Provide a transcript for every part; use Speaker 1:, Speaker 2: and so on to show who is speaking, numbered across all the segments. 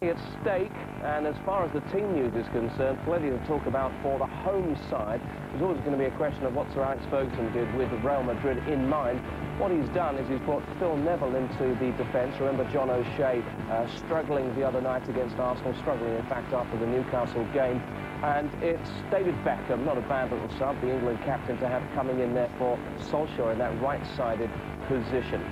Speaker 1: At stake, and as far as the team news is concerned, plenty to talk about for the home side. There's always going to be a question of what Sir Alex Ferguson did with Real Madrid in mind. What he's done is he's brought Phil Neville into the defence. Remember John O'Shea struggling the other night against Arsenal, struggling in fact after the Newcastle game. And it's David Beckham, not a bad little sub, the England captain to have coming in there for Solskjaer in that right-sided position.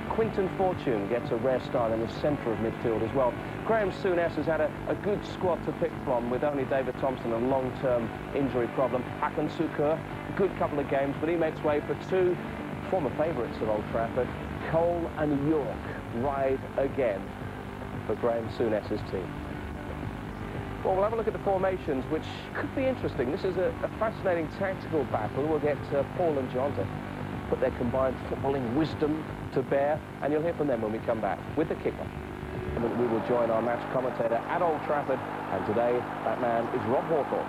Speaker 1: Quinton Fortune gets a rare start in the centre of midfield as well. Graham Souness has had a good squad to pick from, with only David Thompson a long-term injury problem. Hakan Sukur, good couple of games, but he makes way for two former favourites of Old Trafford. Cole and York ride again for Graham Souness's team. Well, we'll have a look at the formations, which could be interesting. This is a fascinating tactical battle. We'll get Paul and John to put their combined footballing wisdom to bear, and you'll hear from them when we come back with the kickoff. And we will join our match commentator at Old Trafford, and today that man is Rob Hawthorne.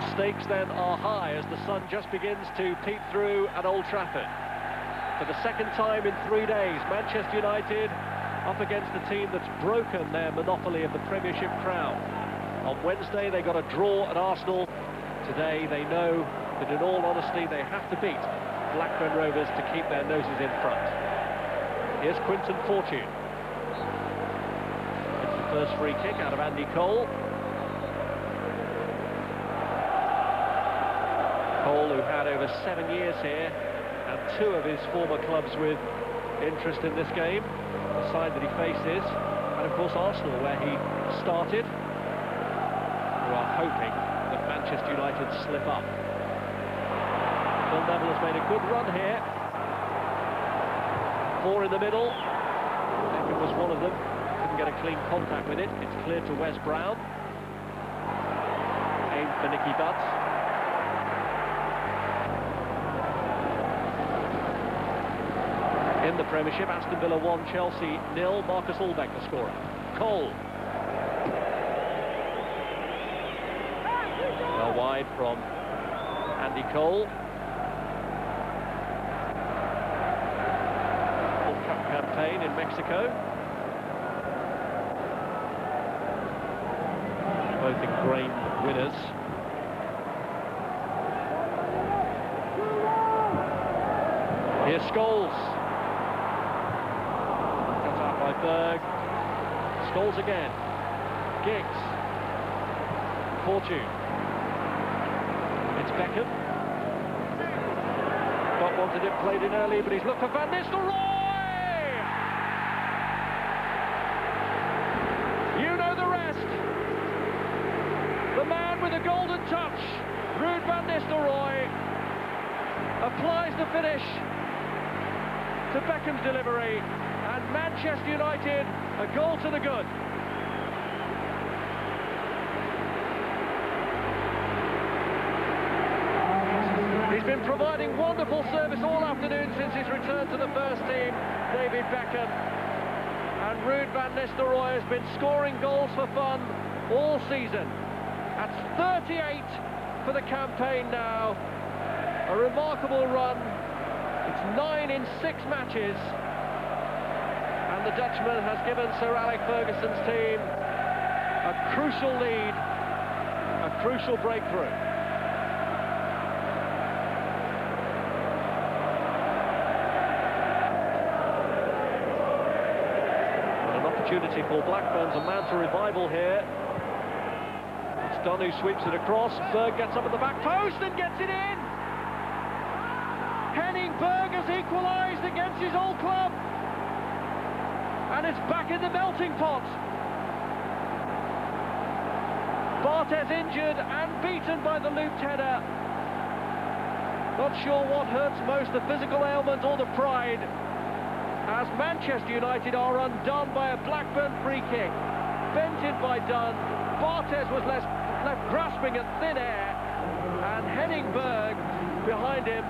Speaker 2: The stakes then are high as the sun just begins to peep through at Old Trafford. For the second time in 3 days, Manchester United up against a team that's broken their monopoly of the Premiership crown. On Wednesday, they got a draw at Arsenal. Today, they know that in all honesty, they have to beat Blackburn Rovers to keep their noses in front. Here's Quinton Fortune. It's the first free kick out of Andy Cole. Cole, who had over 7 years here, and 2 of his former clubs with interest in this game, the side that he faces, and of course Arsenal, where he started, who are hoping that Manchester United slip up. Phil Neville has made a good run here. 4 in the middle. Beckham was one of them. Couldn't get a clean contact with it. It's cleared to Wes Brown. Aimed for Nicky Butt. In the Premiership, Aston Villa 1, Chelsea 0. Marcus Ulbeck the scorer. Cole. Well wide from Andy Cole. World Cup campaign in Mexico. Both ingrained winners. Here's Scholes. Cut out by Berg. Scholes again. Giggs. Fortune. It's Beckham. Not wanted it played in early, but he's looked for Van Nistelrooy! You know the rest. The man with the golden touch, Ruud Van Nistelrooy, applies the finish to Beckham's delivery, and Manchester United a goal to the good. He's been providing wonderful service all afternoon since his return to the first team, David Beckham. And Ruud Van Nistelrooy has been scoring goals for fun all season. That's 38 for the campaign now. A remarkable run. It's 9 in 6 matches. And the Dutchman has given Sir Alex Ferguson's team a crucial lead, a crucial breakthrough. Opportunity for Blackburn to mount a revival here. It's Dunn who sweeps it across. Berg gets up at the back post and gets it in. Henning Berg has equalised against his old club, and it's back in the melting pot. Barthez injured and beaten by the looped header. Not sure what hurts most, the physical ailment or the pride, as Manchester United are undone by a Blackburn free kick. Bent in by Dunn. Barthez was left grasping at thin air, and Henning Berg behind him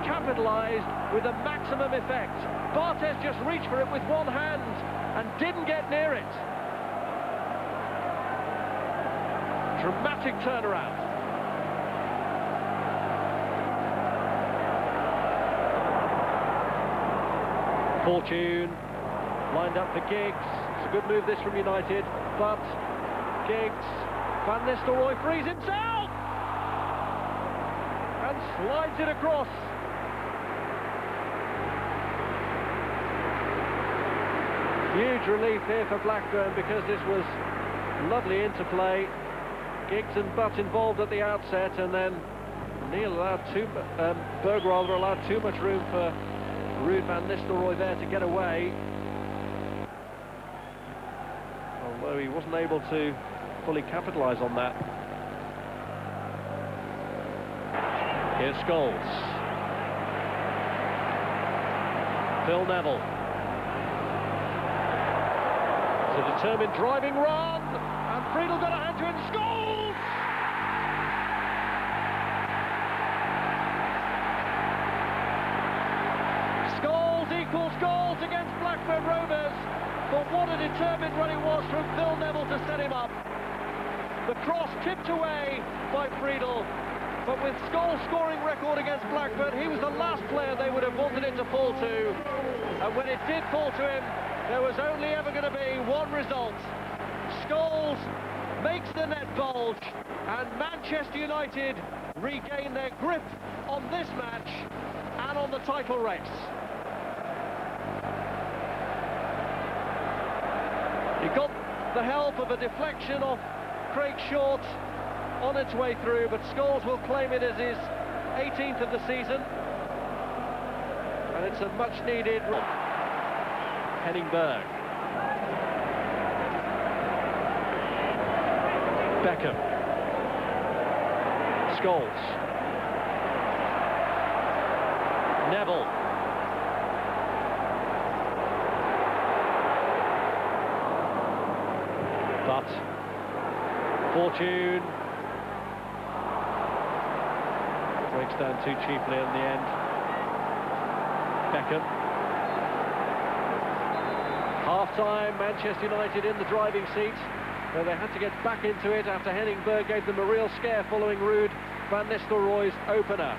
Speaker 2: capitalised with a maximum effect. Barthez just reached for it with one hand and didn't get near it. Dramatic turnaround. Fortune lined up for Giggs. It's a good move this from United, but Giggs, Van Nistelrooy frees himself and slides it across. Huge relief here for Blackburn, because this was lovely interplay. Giggs and Butt involved at the outset, and then Berg allowed too much room for Ruud van Nistelrooy there to get away. Although he wasn't able to fully capitalise on that. Here's Scholes. Phil Neville. It's a determined driving run, and Friedel got a hand to him. Scholes! Scholes equals goals against Blackburn Rovers, but what a determined run it was from Phil Neville to set him up. The cross tipped away by Friedel, but with Scholes' scoring record against Blackburn, he was the last player they would have wanted it to fall to, and when it did fall to him, there was only ever going to be one result. Scholes makes the net bulge, and Manchester United regain their grip on this match and on the title race. He got the help of a deflection off Craig Short on its way through, but Scholes will claim it as his 18th of the season, and it's a much-needed run. Henning Berg. Beckham. Scholes. Neville. But Fortune breaks down too cheaply in the end. Beckham. Half-time, Manchester United in the driving seat, though they had to get back into it after Henning Berg gave them a real scare following Ruud van Nistelrooy's opener.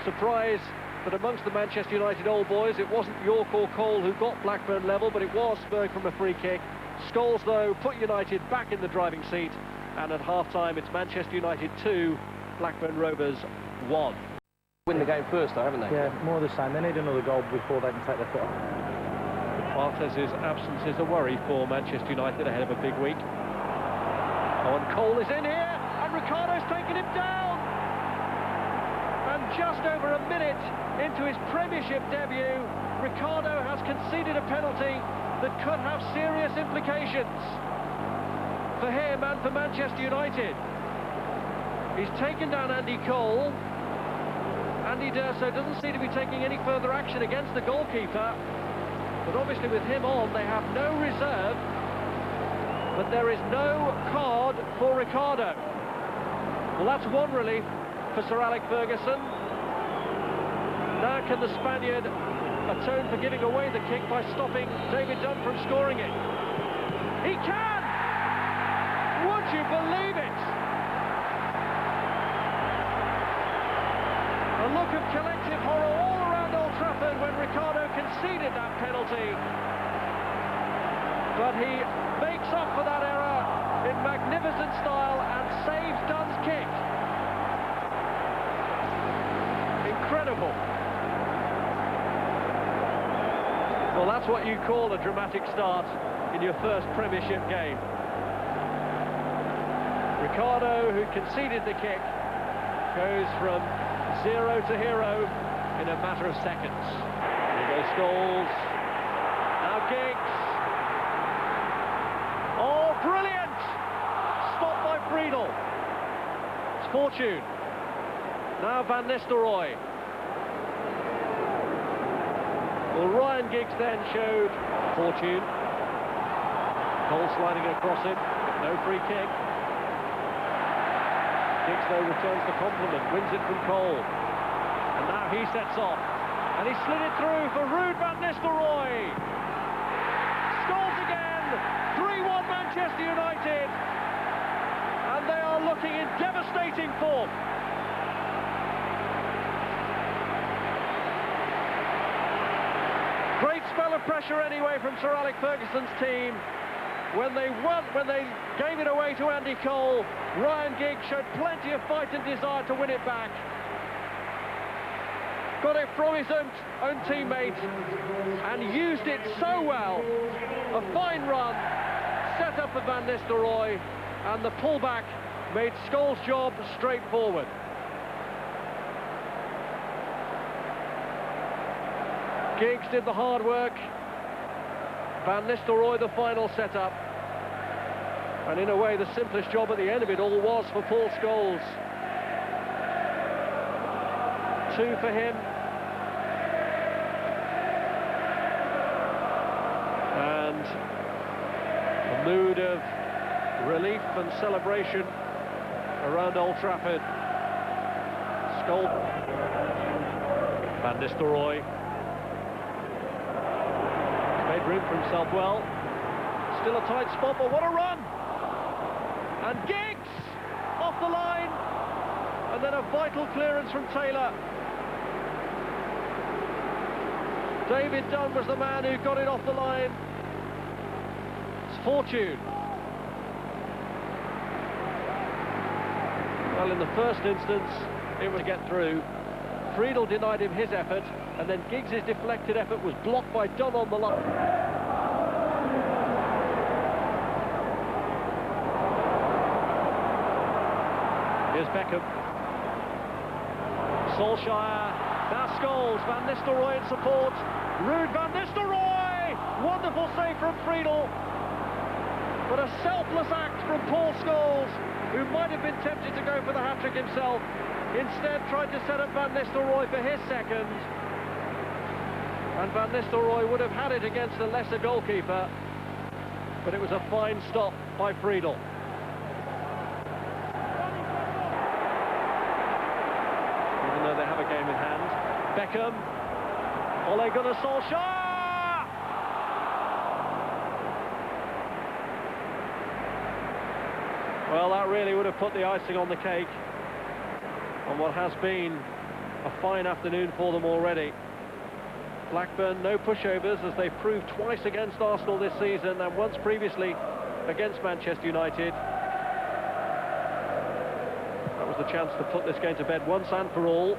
Speaker 2: Surprise that amongst the Manchester United old boys, it wasn't York or Cole who got Blackburn level, but it was Berg from a free kick. Scholes, though, put United back in the driving seat, and at half-time it's Manchester United 2, Blackburn Rovers 1.
Speaker 1: Win the game first, though, haven't they?
Speaker 3: Yeah, more this time. They need another goal before they can take their foot off.
Speaker 2: Bartez's absence is a worry for Manchester United ahead of a big week. Oh, and Cole is in here, and Ricardo's taken him down. And just over a minute into his Premiership debut, Ricardo has conceded a penalty that could have serious implications for him and for Manchester United. He's taken down Andy Cole. Andy D'Urso doesn't seem to be taking any further action against the goalkeeper. But obviously with him on, they have no reserve, but there is no card for Ricardo. Well, that's one relief for Sir Alex Ferguson. Now can the Spaniard atone for giving away the kick by stopping David Dunn from scoring it? He can! Would you believe it? A look of collective horror all around Old Trafford when Ricardo conceded that penalty. But he makes up for that error in magnificent style and saves Dunn's kick. Incredible. Well, that's what you call a dramatic start in your first Premiership game. Ricardo, who conceded the kick, goes from 0 to hero in a matter of seconds. Here goes Scholes. Now Giggs. Oh, brilliant! Stopped by Friedel. It's Fortune. Now Van Nistelrooy. Well, Ryan Giggs then showed Fortune. Cole sliding across him. No free kick. Giggs, though, returns the compliment, wins it from Cole. And now he sets off. And he slid it through for Ruud van Nistelrooy. Scores again. 3-1 Manchester United. And they are looking in devastating form. Great spell of pressure anyway from Sir Alex Ferguson's team. When they gave it away to Andy Cole, Ryan Giggs showed plenty of fight and desire to win it back. Got it from his own teammate and used it so well. A fine run, set up for Van Nistelrooy, and the pullback made Scholl's job straightforward. Giggs did the hard work. Van Nistelrooy the final setup. And in a way, the simplest job at the end of it all was for Paul Scholes. 2 for him. And a mood of relief and celebration around Old Trafford. Scholl. Van Nistelrooy. Made room for himself well. Still a tight spot, but what a run! And Giggs off the line, and then a vital clearance from Taylor. David Dunn was the man who got it off the line. It's fortune. Well, in the first instance, it was to get through. Friedel denied him his effort, and then Giggs' deflected effort was blocked by Dunn on the line. Here's Beckham. Solskjaer, now Scholes, Van Nistelrooy in support. Ruud Van Nistelrooy! Wonderful save from Friedel. But a selfless act from Paul Scholes, who might have been tempted to go for the hat-trick himself. Instead tried to set up Van Nistelrooy for his second. And Van Nistelrooy would have had it against a lesser goalkeeper. But it was a fine stop by Friedel. Even though they have a game in hand. Beckham. Ole Gunnar Solskjaer! Well, that really would have put the icing on the cake on what has been a fine afternoon for them already. Blackburn, no pushovers, as they've proved twice against Arsenal this season and once previously against Manchester United. That was the chance to put this game to bed once and for all.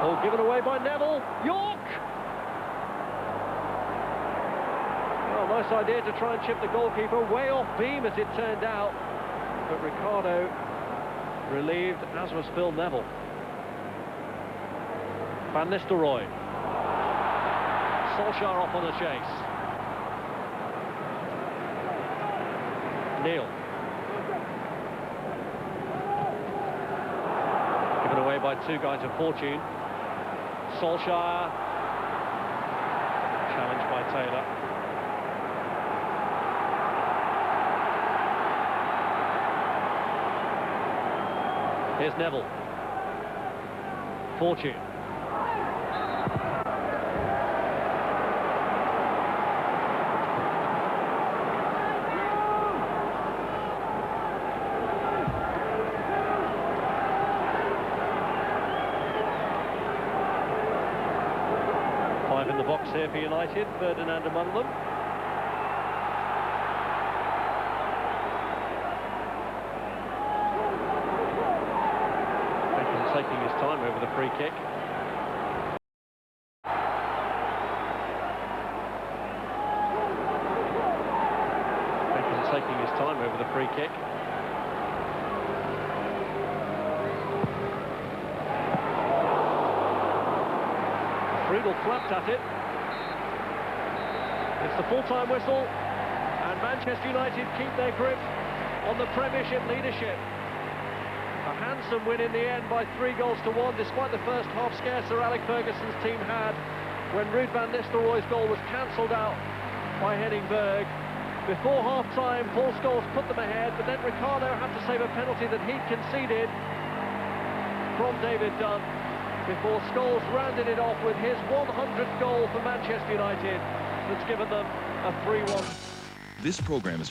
Speaker 2: Oh, given away by Neville. York! Well, nice idea to try and chip the goalkeeper way off beam, as it turned out. But Ricardo relieved, as was Phil Neville. Van Nistelrooy. Solskjaer off on the chase. Neil. Given away by 2 guys of fortune. Solskjaer. Challenged by Taylor. Here's Neville. Fortune. Five in the box here for United, Ferdinand among them. Taking his time over the free kick. Taking his time over the free kick. Friedel flapped at it. It's the full-time whistle, and Manchester United keep their grip on the Premiership leadership. A handsome win in the end by 3-1, despite the first half scare Sir Alex Ferguson's team had when Ruud Van Nistelrooy's goal was cancelled out by Henning Berg. Before half-time, Paul Scholes put them ahead, but then Ricardo had to save a penalty that he'd conceded from David Dunn before Scholes rounded it off with his 100th goal for Manchester United that's given them a 3-1.
Speaker 4: This program is